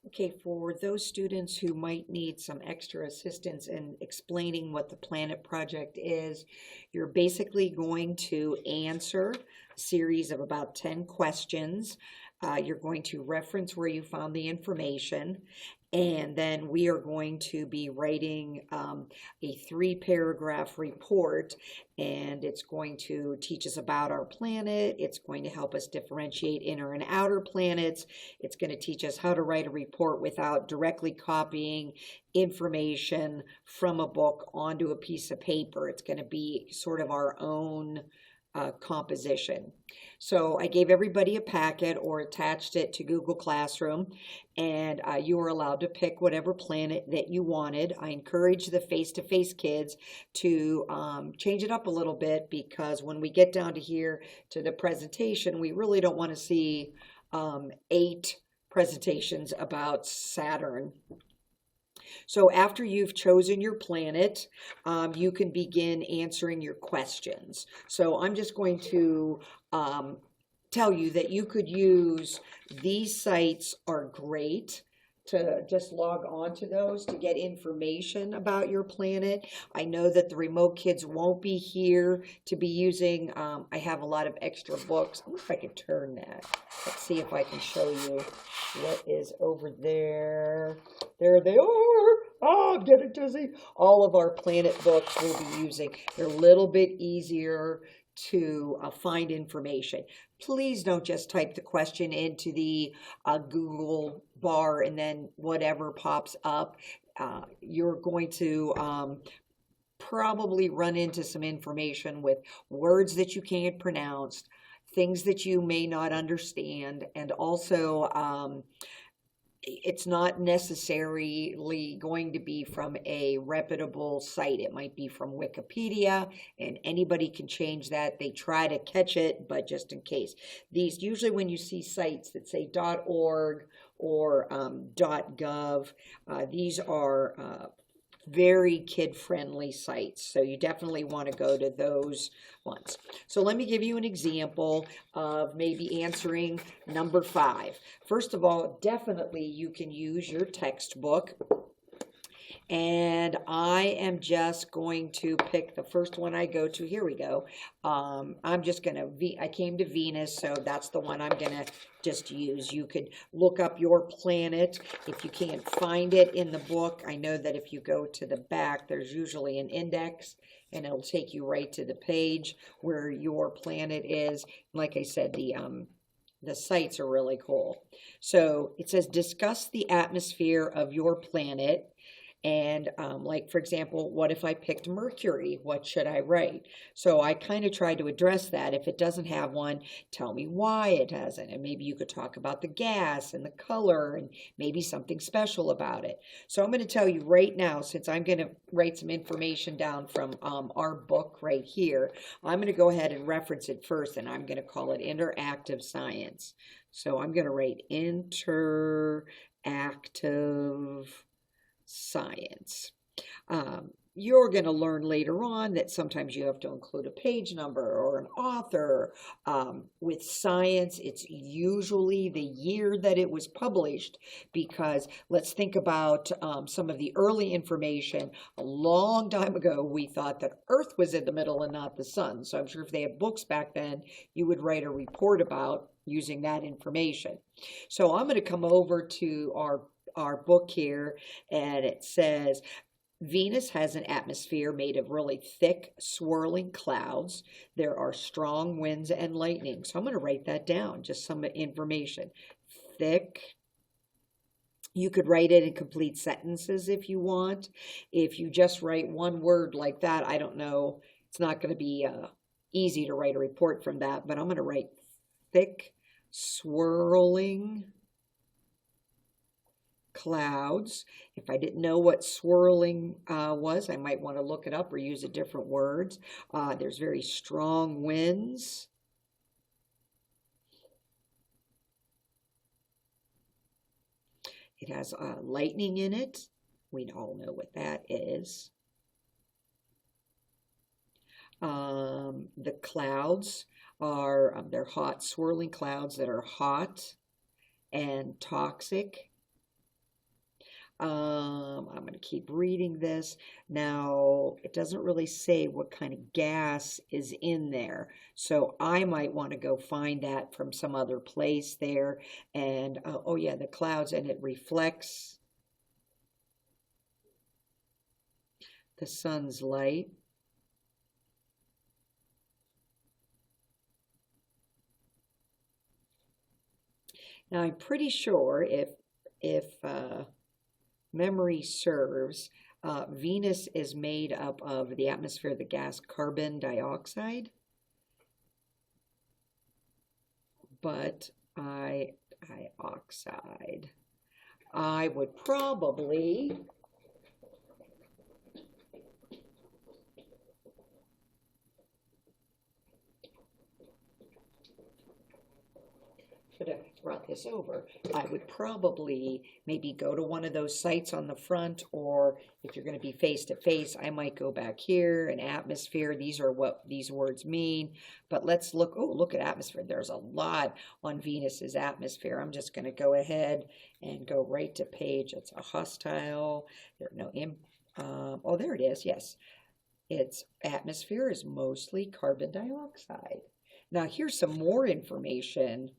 Okay, for those students who might need some extra assistance in explaining what the Planet Project is, you're basically going to answer a series of about 10 questions. You're going to reference where you found the information, and then we are going to be writing a 3 paragraph report, and it's going to teach us about our planet. It's going to help us differentiate inner and outer planets. It's going to teach us how to write a report without directly copying information from a book onto a piece of paper. It's going to be sort of our own composition. So I gave everybody a packet or attached it to Google Classroom, and you were allowed to pick whatever planet that you wanted. I encourage the face-to-face kids to change it up a little bit, because when we get down to here to the presentation, we really don't want to see 8 presentations about Saturn. So after you've chosen your planet, you can begin answering your questions. So I'm just going to tell you that you could use these sites are great to just log on to those to get information about your planet. I know that the remote kids won't be here to be using, I have a lot of extra books. I wonder if I can turn that. Let's see if I can show you what is over there. There they are. Oh, I'm getting dizzy. All of our planet books we'll be using. They're a little bit easier to find information. Please don't just type the question into the Google bar and then whatever pops up. You're going to probably run into some information with words that you can't pronounce, things that you may not understand, and also it's not necessarily going to be from a reputable site. It might be from Wikipedia, and anybody can change that. They try to catch it, but just in case. These, usually when you see sites that say .org or .gov, these are very kid-friendly sites, so you definitely want to go to those ones. So let me give you an example of maybe answering number 5. First of all, definitely you can use your textbook, and I am just going to pick the first one I go to. Here we go. I'm just going to, I came to Venus, so that's the one I'm going to just use. You could look up your planet. If you can't find it in the book, I know that if you go to the back, there's usually an index, and it'll take you right to the page where your planet is. Like I said, the sites are really cool. So it says, discuss the atmosphere of your planet. And like, for example, what if I picked Mercury? What should I write? So I kind of try to address that. If it doesn't have one, tell me why it doesn't. And maybe you could talk about the gas and the color and maybe something special about it. So I'm going to tell you right now, since I'm going to write some information down from our book right here, I'm going to go ahead and reference it first, and I'm going to call it interactive science. So I'm going to write interactive science. You're going to learn later on that sometimes you have to include a page number or an author. With science, it's usually the year that it was published, because let's think about some of the early information. A long time ago, we thought that Earth was in the middle and not the sun. So I'm sure if they had books back then, you would write a report about using that information. So I'm going to come over to our book here, and it says Venus has an atmosphere made of really thick, swirling clouds. There are strong winds and lightning. So I'm going to write that down, just some information. Thick. You could write it in complete sentences if you want. If you just write one word like that, I don't know, it's not going to be easy to write a report from that, but I'm going to write thick, swirling clouds. If I didn't know what swirling was, I might want to look it up or use a different words. There's very strong winds. It has lightning in it. We all know what that is. The clouds are, they're hot, swirling clouds that are hot and toxic. I'm going to keep reading this. Now, it doesn't really say what kind of gas is in there. So I might want to go find that from some other place there. And, oh yeah, the clouds, and it reflects the sun's light. Now, I'm pretty sure if memory serves, Venus is made up of the atmosphere, the gas carbon dioxide, but dioxide. I would probably should have brought this over. I would probably maybe go to one of those sites on the front, or if you're going to be face to face, I might go back here. An atmosphere, these are what these words mean. But let's look, oh, look at atmosphere. There's a lot on Venus's atmosphere. I'm just going to go ahead and go right to page. It's a hostile, there no oh, there it is, yes. Its atmosphere is mostly carbon dioxide. Now here's some more information.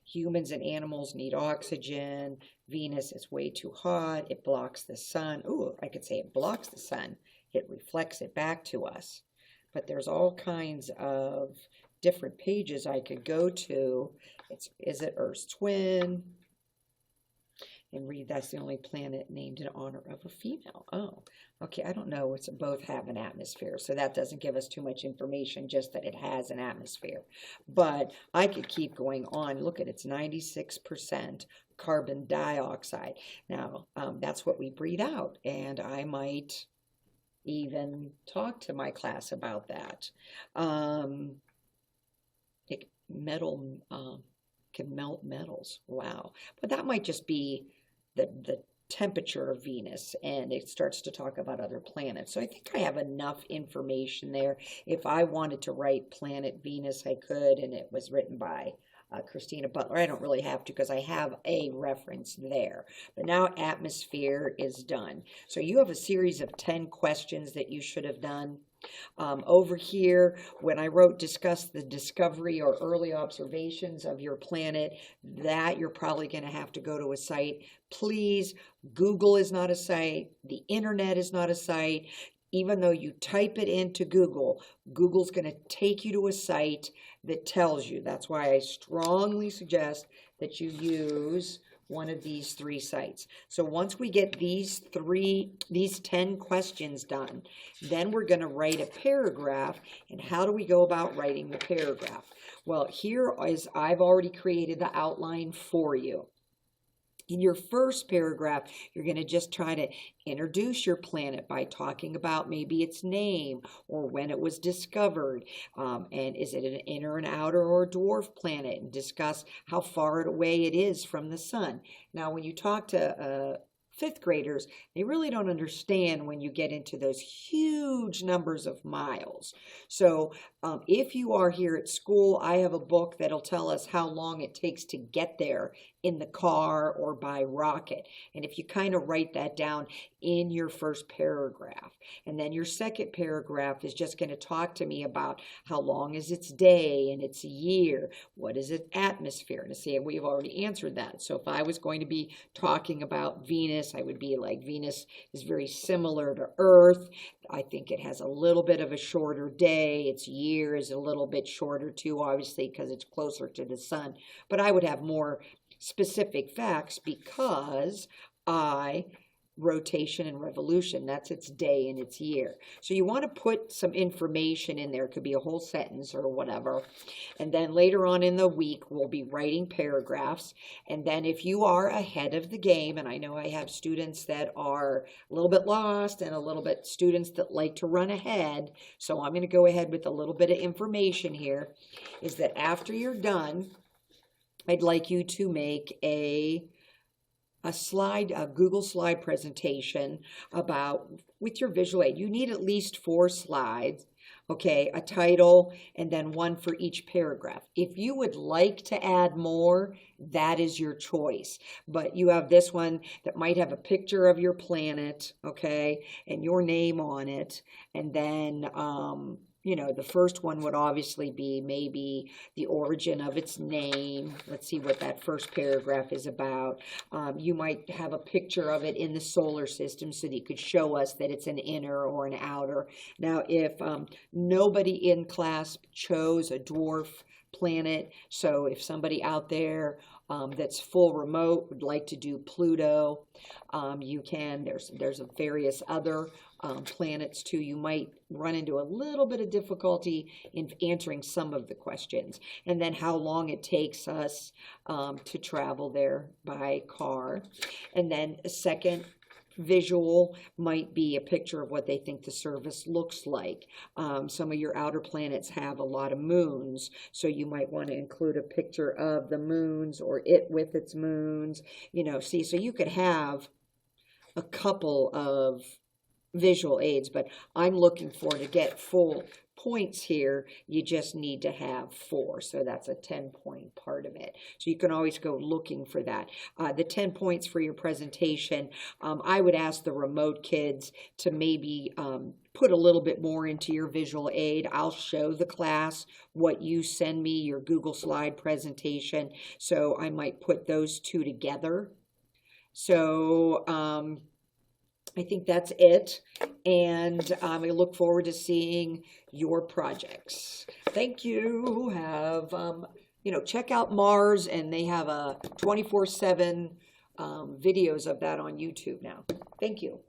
Humans and animals need oxygen. Venus is way too hot. It blocks the sun. Ooh, I could say it blocks the sun. It reflects it back to us. But there's all kinds of different pages I could go to. Is it Earth's twin? And read that's the only planet named in honor of a female. Oh, okay, I don't know. It's both have an atmosphere, so that doesn't give us too much information, just that it has an atmosphere. But I could keep going on. Look at it's 96% carbon dioxide. Now, that's what we breathe out, and I might even talk to my class about that. Metal can melt metals. Wow. But that might just be the temperature of Venus, and it starts to talk about other planets. So I think I have enough information there. If I wanted to write Planet Venus, I could, and it was written by Christina Butler. I don't really have to because I have a reference there. But now atmosphere is done. So you have a series of 10 questions that you should have done. Over here, when I wrote discuss the discovery or early observations of your planet, that you're probably going to have to go to a site. Please, Google is not a site. The internet is not a site. Even though you type it into Google, Google's going to take you to a site that tells you. That's why I strongly suggest that you use one of these 3 sites. So once we get these 10 questions done, then we're going to write a paragraph. And how do we go about writing the paragraph? Well, here is, I've already created the outline for you. In your first paragraph, you're going to just try to introduce your planet by talking about maybe its name or when it was discovered, and is it an inner and outer or dwarf planet, and discuss how far away it is from the sun. Now, when you talk to 5th graders, they really don't understand when you get into those huge numbers of miles. So if you are here at school, I have a book that'll tell us how long it takes to get there in the car or by rocket. And if you kind of write that down in your first paragraph, and then your second paragraph is just going to talk to me about how long is its day and its year, what is its atmosphere. And to say we've already answered that. So if I was going to be talking about Venus, I would be like, Venus is very similar to Earth. I think it has a little bit of a shorter day. Its year is a little bit shorter too, obviously, because it's closer to the sun. But I would have more specific facts because rotation and revolution, that's its day and its year. So you want to put some information in there. It could be a whole sentence or whatever. And then later on in the week, we'll be writing paragraphs. And then if you are ahead of the game, and I know I have students that are a little bit lost and a little bit students that like to run ahead. So I'm going to go ahead with a little bit of information here, is that after you're done, I'd like you to make a Google slide presentation about, with your visual aid. You need at least 4 slides. okay, a title, and then one for each paragraph. If you would like to add more, that is your choice. But you have this one that might have a picture of your planet, okay, and your name on it. And then, you know, the first one would obviously be maybe the origin of its name. Let's see what that first paragraph is about. You might have a picture of it in the solar system so that you could show us that it's an inner or an outer. Now, if nobody in class chose a dwarf planet, so if somebody out there that's full remote would like to do Pluto, you can. There's various other planets too. You might run into a little bit of difficulty in answering some of the questions, and then how long it takes us to travel there by car. And then a second visual might be a picture of what they think the surface looks like. Some of your outer planets have a lot of moons, so you might want to include a picture of the moons or it with its moons, you know, see, so you could have a couple of visual aids, but I'm looking for, to get full points here, you just need to have 4, so that's a 10-point part of it. So you can always go looking for that. The 10 points for your presentation, I would ask the remote kids to maybe put a little bit more into your visual aid. I'll show the class what you send me, your Google slide presentation, so I might put those two together. So I think that's it, and I look forward to seeing your projects. Thank you. Have, you know, check out Mars, and they have a 24/7 videos of that on YouTube now. Thank you.